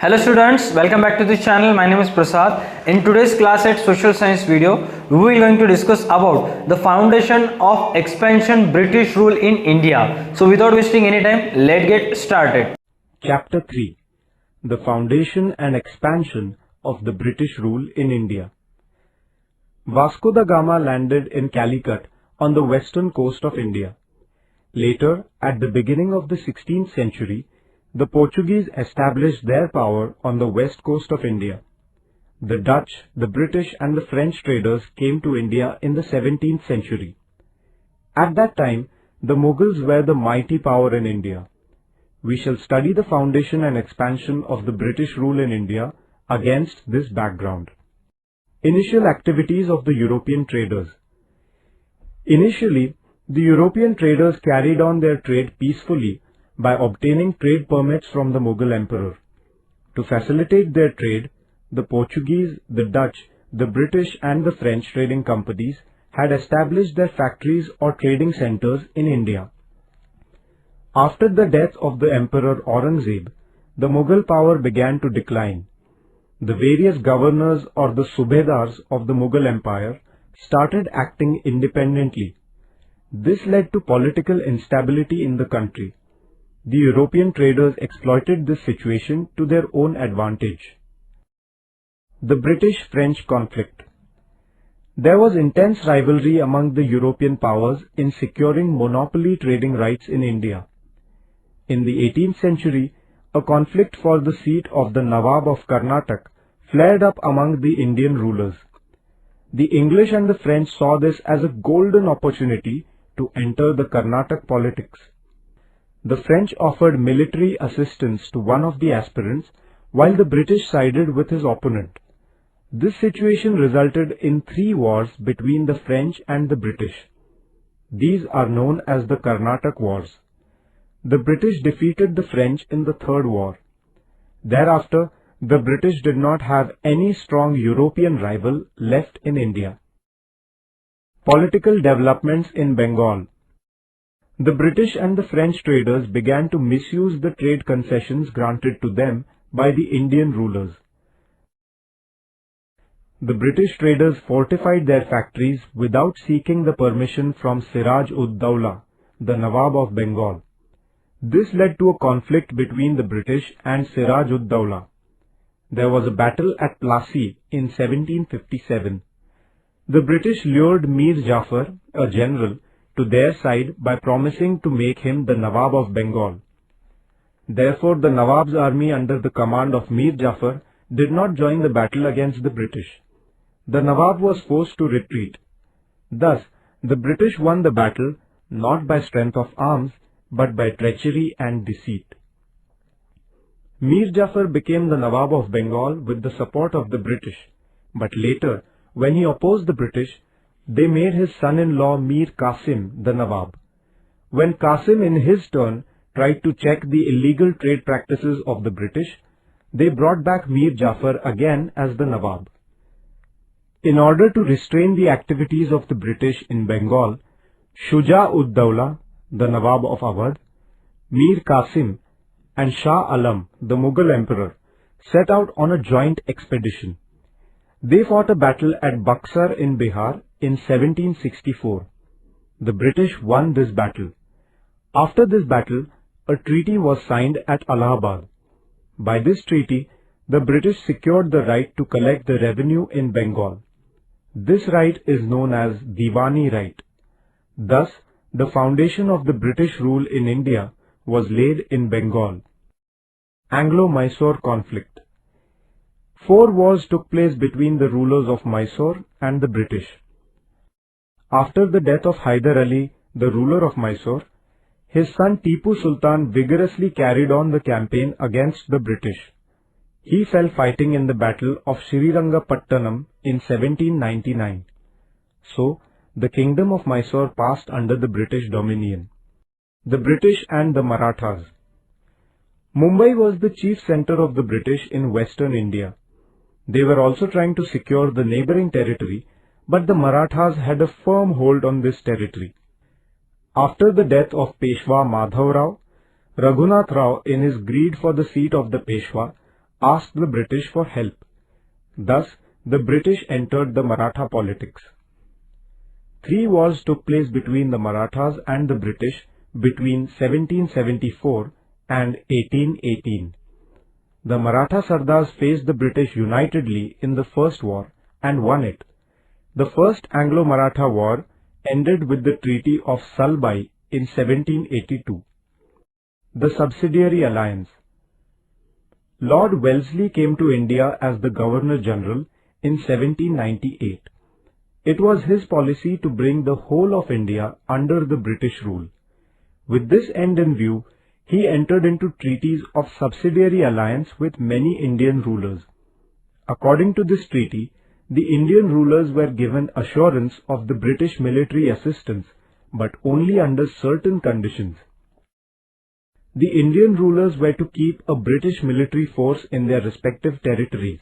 Hello students, welcome back to the channel. My name is Prasad. In today's class at social science video, we will going to discuss about the foundation of expansion British rule in India. So without wasting any time, let's get started. Chapter 3: The Foundation and Expansion of the British Rule in India. Vasco da Gama landed in Calicut on the western coast of India. Later, at the beginning of the 16th century, the Portuguese established their power on the west coast of India. The Dutch, the British and the French traders came to India in the 17th century. At that time, the Mughals were the mighty power in India. We shall study the foundation and expansion of the British rule in India against this background. Initial activities of the European traders. Initially, the European traders carried on their trade peacefully by obtaining trade permits from the Mughal emperor. To facilitate their trade, the Portuguese, the Dutch, the British and the French trading companies had established their factories or trading centers in India. After the death of the Emperor Aurangzeb, the Mughal power began to decline. The various governors or the subedars of the Mughal Empire started acting independently. This led to political instability in the country. The European traders exploited this situation to their own advantage. The British-French conflict. There was intense rivalry among the European powers in securing monopoly trading rights in India. In the 18th century, a conflict for the seat of the Nawab of Karnataka flared up among the Indian rulers. The English and the French saw this as a golden opportunity to enter the Karnataka politics. The French offered military assistance to one of the aspirants, while the British sided with his opponent. This situation resulted in 3 wars between the French and the British. These are known as the Carnatic Wars. The British defeated the French in the Third War. Thereafter, the British did not have any strong European rival left in India. Political developments in Bengal. The British and the French traders began to misuse the trade concessions granted to them by the Indian rulers. The British traders fortified their factories without seeking the permission from Siraj-ud-Dawla, the Nawab of Bengal. This led to a conflict between the British and Siraj-ud-Dawla. There was a battle at Plassey in 1757. The British lured Mir Jafar, a general, to their side by promising to make him the Nawab of Bengal. Therefore, the Nawab's army under the command of Mir Jafar did not join the battle against the British. The Nawab was forced to retreat. Thus, the British won the battle not by strength of arms, but by treachery and deceit. Mir Jafar became the Nawab of Bengal with the support of the British, but later, when he opposed the British, they made his son-in-law Mir Qasim the Nawab. When Qasim in his turn tried to check the illegal trade practices of the British, they brought back Mir Jafar again as the Nawab. In order to restrain the activities of the British in Bengal, Shuja-ud-Dawla, the Nawab of Awadh, Mir Qasim and Shah Alam, the Mughal emperor, set out on a joint expedition. They fought a battle at Buxar in Bihar in 1764. The British won this battle. After this battle, a treaty was signed at Allahabad. By this treaty, the British secured the right to collect the revenue in Bengal. This right is known as Diwani right. Thus, the foundation of the British rule in India was laid in Bengal. Anglo-Mysore conflict. 4 wars took place between the rulers of Mysore and the British. After the death of Hyder Ali, the ruler of Mysore, his son Tipu Sultan vigorously carried on the campaign against the British. He fell fighting in the battle of Srirangapattanam in 1799. So, the kingdom of Mysore passed under the British dominion. The British and the Marathas. Mumbai was the chief center of the British in western India. They were also trying to secure the neighboring territory, but the Marathas had a firm hold on this territory. After the death of Peshwa Madhav Rao, Raghunath Rao, in his greed for the seat of the Peshwa, asked the British for help. Thus, the British entered the Maratha politics. 3 wars took place between the Marathas and the British between 1774 and 1818. The Maratha Sardars faced the British unitedly in the first war and won it. The first Anglo-Maratha War ended with the Treaty of Salbai in 1782. The Subsidiary Alliance. Lord Wellesley came to India as the Governor-General in 1798. It was his policy to bring the whole of India under the British rule. With this end in view, he entered into treaties of subsidiary alliance with many Indian rulers. According to this treaty, the Indian rulers were given assurance of the British military assistance, but only under certain conditions. The Indian rulers were to keep a British military force in their respective territories.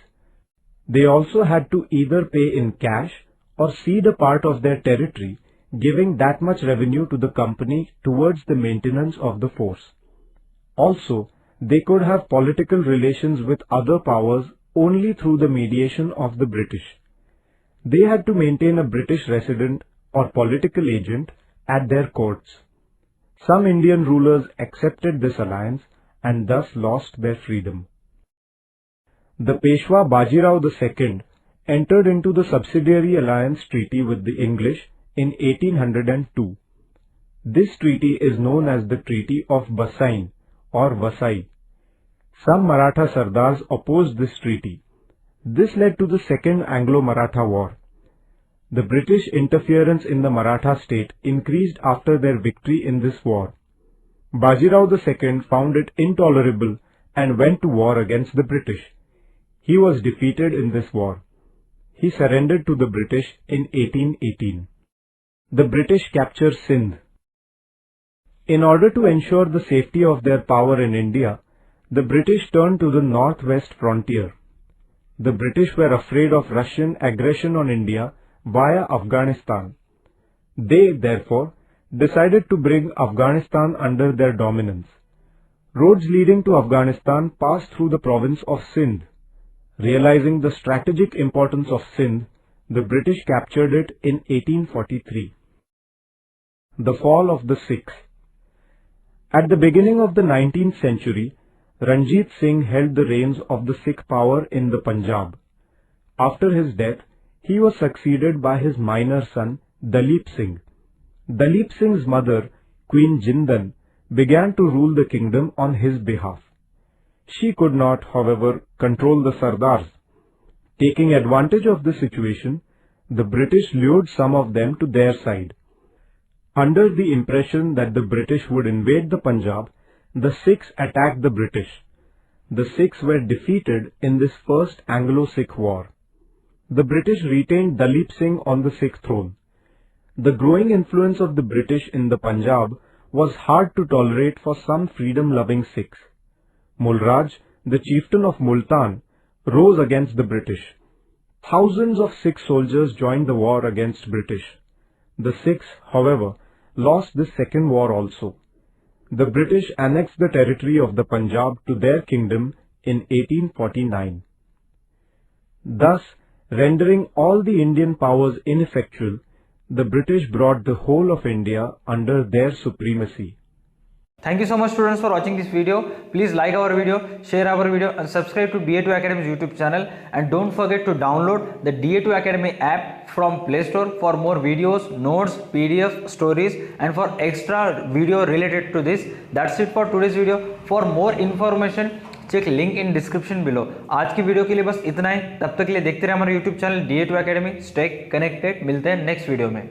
They also had to either pay in cash or cede a part of their territory, giving that much revenue to the company towards the maintenance of the force. Also, they could have political relations with other powers only through the mediation of the British. They had to maintain a British resident or political agent at their courts. Some Indian rulers accepted this alliance and thus lost their freedom. The Peshwa Bajirao II entered into the Subsidiary Alliance Treaty with the English in 1802. This treaty is known as the Treaty of Basain or Vasai. Some Maratha Sardars opposed this treaty. This led to the Second Anglo-Maratha War. The British interference in the Maratha state increased after their victory in this war. Bajirao II found it intolerable and went to war against the British. He was defeated in this war. He surrendered to the British in 1818. The British capture Sindh. In order to ensure the safety of their power in India, the British turned to the northwest frontier. The British were afraid of Russian aggression on India via Afghanistan. They, therefore, decided to bring Afghanistan under their dominance. Roads leading to Afghanistan passed through the province of Sindh. Realizing the strategic importance of Sindh, the British captured it in 1843. The fall of the Sikhs. At the beginning of the 19th century, Ranjit Singh held the reins of the Sikh power in the Punjab. After his death, he was succeeded by his minor son, Dalip Singh. Dalip Singh's mother, Queen Jindan, began to rule the kingdom on his behalf. She could not, however, control the Sardars. Taking advantage of the situation, the British lured some of them to their side. Under the impression that the British would invade the Punjab, the Sikhs attacked the British. The Sikhs were defeated in this first Anglo-Sikh war. The British retained Dalip Singh on the Sikh throne. The growing influence of the British in the Punjab was hard to tolerate for some freedom-loving Sikhs. Mulraj, the chieftain of Multan, rose against the British. Thousands of Sikh soldiers joined the war against British. The Sikhs, however, lost this second war also. The British annexed the territory of the Punjab to their kingdom in 1849. Thus, rendering all the Indian powers ineffectual, the British brought the whole of India under their supremacy. Thank you so much students for watching this video. Please like our video, share our video and subscribe to da2 Academy's YouTube channel, and don't forget to download the da2 Academy app from Play Store for more videos, notes, PDF, stories and for extra video related to this. That's it for today's video. For more information check link in description below. आज की video के लिए बस इतना ही. तब तक के लिए देखते रहे हमारे YouTube channel da2 Academy. Stay connected. मिलते हैं नेक्स्ट वीडियो में.